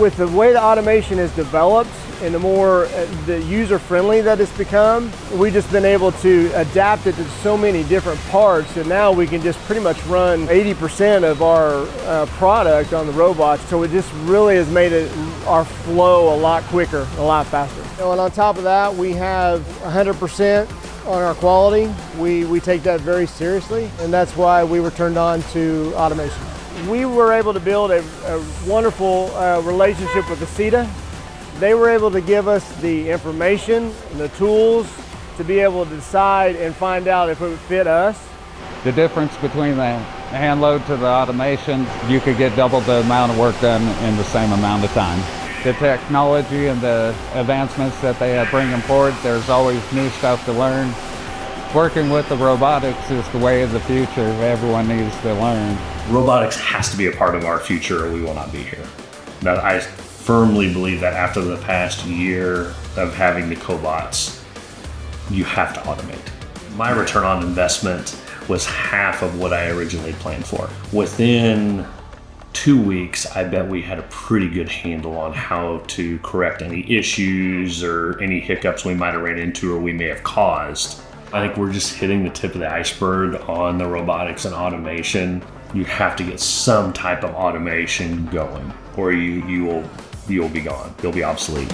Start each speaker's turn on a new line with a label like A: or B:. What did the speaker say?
A: With the way the automation is developed and the more the user-friendly that it's become, we've just been able to adapt it to so many different parts that now we can just pretty much run 80% of our product on the robots. So it just really has made our flow a lot quicker, a lot faster. And on top of that, we have 100% on our quality. We take that very seriously, and that's why we were turned on to automation. We were able to build a wonderful relationship with Acieta. They were able to give us the information and the tools to be able to decide and find out if it would fit us.
B: The difference between the hand load to the automation, you could get double the amount of work done in the same amount of time. The technology and the advancements that they are bringing forward, there's always new stuff to learn. Working with the robotics is the way of the future. Everyone needs to learn.
C: Robotics has to be a part of our future or we will not be here. Now, I firmly believe that after the past year of having the cobots, you have to automate. My return on investment was half of what I originally planned for. Within 2 weeks, I bet we had a pretty good handle on how to correct any issues or any hiccups we might have ran into or we may have caused. I think we're just hitting the tip of the iceberg on the robotics and automation. You have to get some type of automation going or you will be gone. You'll be obsolete.